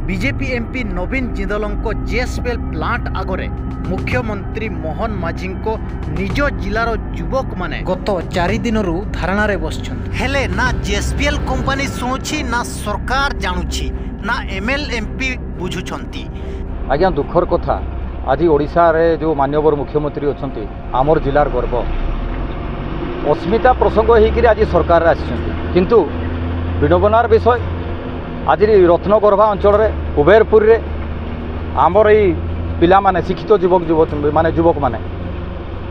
BJP MP नवीन जिंदलको JSPL plant आगरे मुख्यमंत्री मोहन माझी निज जिलार युवक माने गत 4 दिन धारणा बसछन्ति हेले ना जेएसपीएल कंपनी शुणुछि ना सरकार जानुछि ना एमएल एमपी बुझुछन्ति। आज्ञा दुखर कथा आज ओडिशा रे जो माननीय मुख्यमंत्री अच्छी आमर जिलार गर्व अस्मिता प्रसंग होकर आज सरकार आसिछन्ति किंतु विडंबनार विषय आज रत्नगर्भा अंचल कुबेरपुर रे आमर यही पिला माने शिक्षित युवक माने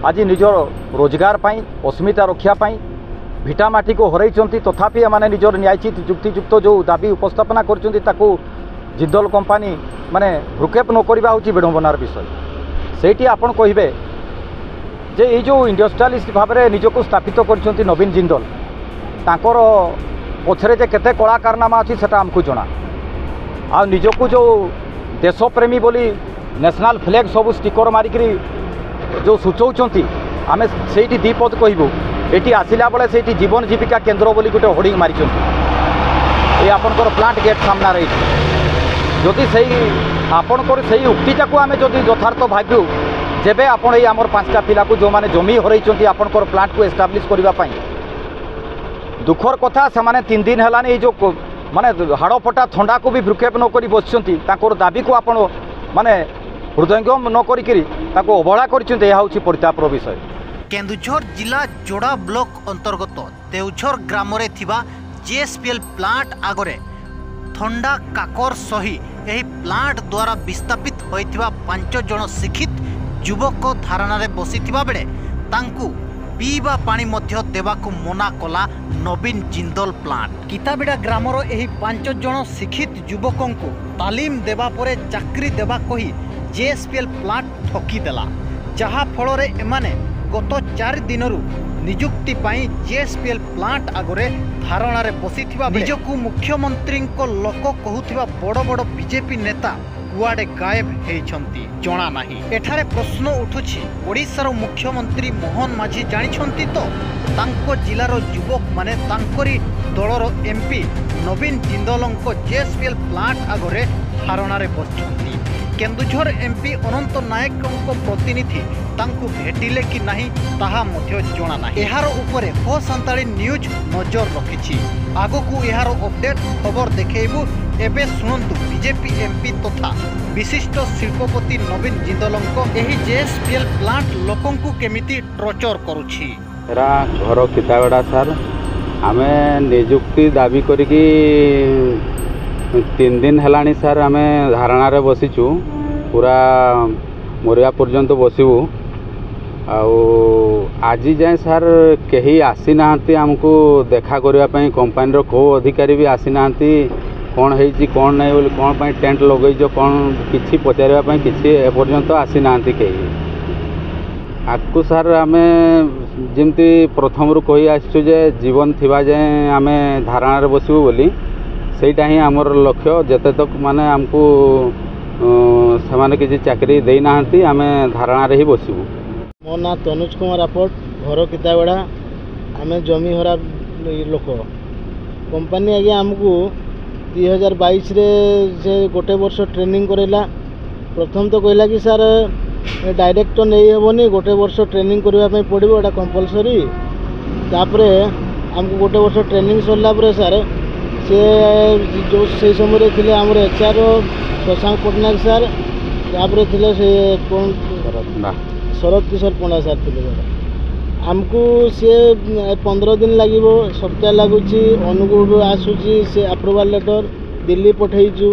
आज निजर रोजगार पाई अस्मिता रक्षा पाई भिटामाटी को हरई तथापि माने निजर न्यायचित युक्तियुक्त जो दाबी उपस्थापना करछन्ति ताकू जिंदल कंपानी माने भ्रुक्षेप न करवा हूँ विडंबनार विषय सेठी आपन कहिबे जे ये जो इंडस्ट्रियलिस्ट भाव में निजक स्थापित कर नवीन जिंदल तांकर पछरे जे केते कला कारनामा अच्छी सेटा आमको जना आ निजक जो देशप्रेमी बोली नेशनल फ्लैग सब स्टिकर मारिकी जो सूचौंती आम से दीपद कहबू ये आसला बेले से जीवन जीविका केन्द्र बोली गोटे होर्डिंग मारी ये आपनकर प्लांट गेट सामना रही जदि से आपणकर से उक्तिटा को आम जदि यथार्थ भाव्यू जेबे आपण ये आमर 5टा पिला को जो माने जमी हरई आपणकर प्लांट को एस्टाब्लिश करने दुखर कथा से माने 3 दिन है जो माने हाड़फटा थंडा को भी भ्रुक्षेप न कर बसुँच दाबी को आपण माने हृदयंगम न करी अवहेला कर परितापर विषय। केन्दुझर जिला जोड़ा ब्लॉक अंतर्गत देवझर ग्राम रे थिबा जेएसपीएल प्लांट आगरे थंडा काकर सही यही प्लांट द्वारा विस्थापित होइथिबा 5 जन शिक्षित युवक धारणा बसी बेले तांकू पीवा पानी मध्य देवाकू मना कला नवीन जिंदल प्लांट किताबिड़ा ग्रामर यही 5 जन शिक्षित युवकों को तालीम देवा परे चाकरी देवा कही जेएसपीएल प्लांट ठकीदेला जहा फल एमाने गत 4 दिन निजुक्ति पाई जेएसपीएल प्लांट आगरे धारणा बसी निजकू मुख्यमंत्री लोक कहूथिबा बड़ बड़ बीजेपी नेता कुआडे गायब होइछन्ति जना नाही। एठारे प्रश्न उठुछि ओडिशार मुख्यमंत्री मोहन माझी जानिछन्ति तो तांको जिलार युवक माने तांकरी दलर एमपी नवीन जिंदलको जेएसपीएल प्लांट आगरे धारणा बसछन्ति केन्दुझर एमपी अनंत नायक प्रतिनिधि तांकु भेटिले कि नहीं ताहा मध्य जना नाही। एहार उपरे हो संताली न्यूज नजर रखिछि आगकू एहार अपडेट खबर देखैबू एबे सुनंतु बीजेपी एमपी तथा विशिष्ट शिल्पपति नवीन जिंदलको एही जेएसपीएल प्लांट लोकंकु केमिति टर्चर करूछि। एरा घर किताबड़ा सर आमे नियुक्ति दाबी करिकी 3 दिन है सर आम धारणा बसीचु पूरा मरिया पर्यंत बसबू आज जाए सर कहीं आसी ना आमको देखा करने कंपानी को अधिकारी भी आसी ना कौन है कौन नहीं बोली कौन पाई टेंट लगेज कौन किसी पचारे किसी एपर्यंत आसी ना कहीं आगु सर आम जमती प्रथम रू कही आसचु जे जीवन थिबा जाए आम धारणा बसबू बोली सेटा ही आमर लक्ष्य जते तक माने आमको से माने किसी चाकरी दे ना आम धारणा ही बसबू। मो ना तनुज कुमार रापट घर किताबड़ा आम जमी हरा लोक कंपानी आगे आमको 2022 रे से गोटे वर्ष ट्रेनिंग करेला प्रथम तो कहला कि सर डायरेक्ट तो नहीं हेबनी गोटे वर्ष ट्रेनिंग करने पड़ो एटा कंपलसरी तापरे आमको गोटे वर्ष ट्रेनिंग सरला पर सर से जो से समय थे आम एचआर शशांक पट्टनायक सर तापर थे से कौन शरद किशोर पंडा सर थे आमको सी 15 दिन लगे सप्ताह लगुच अनुगुण आसूची से अप्रुवाल लेटर दिल्ली पठेचु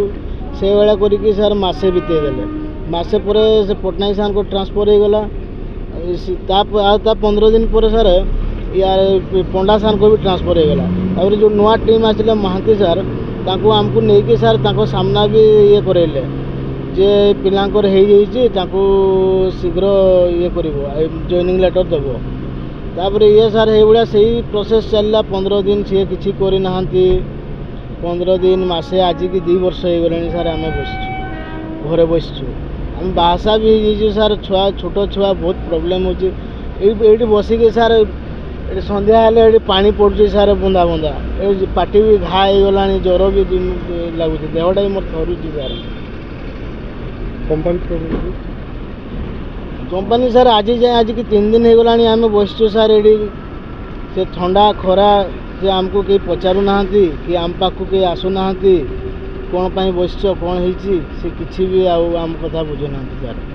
से भाया करके सर मसे बीतेदेले मसे पर से पट्टनायक सर को ट्रांसफर हो गला 15 दिन पर सर यार पंडा सर को भी ट्रांसफर हो गला और जो नुआ टीम आसिले महांती सर तांको आमको नहीं सर तांको सामना भी ये करेले जे पिलांकर हो जाइए शीघ्र ये कर जॉइनिंग लेटर देव तापर ये सर ये से प्रोसेस चलला 15 दिन सी किसी करना 15 दिन मसे आज की 2 वर्ष हो गले सर आम बस घरे बसचु आम बासा भी सर छुआ छोट छुआ बहुत प्रोब्लेम होती बसिक सर ଏଠି ସନ୍ଧ୍ୟା ହେଲେ ଏଠି ପାଣି ପଡ଼ୁଛି ସାର୍ ବୁନ୍ଦା ବୁନ୍ଦା, ଏଠି ପାଟି ବି ଘା ହେଇଗଲାଣି, ଜ୍ୱର ବି ଲାଗୁଛି, ଦେହଟା ବି ମୋର ଥରୁଛି ସାର୍। କମ୍ପାନୀ ସାର୍ ଆଜି ଯାଏ ଆଜିକି 3 ଦିନ ହେଇଗଲାଣି ଆମେ ବସିଛୁ ସାର୍ ଏଠି। ସେ ଥଣ୍ଡା ଖରା ସେ ଆମକୁ କେହି ପଚାରୁନାହାନ୍ତି କି ଆମ ପାଖକୁ କେହି ଆସୁନାହାନ୍ତି, କ'ଣ ପାଇଁ ବସିଛ କ'ଣ ହେଇଛି ସେ କିଛି ବି ଆଉ ଆମ କଥା ବୁଝୁନାହାନ୍ତି ସାର୍।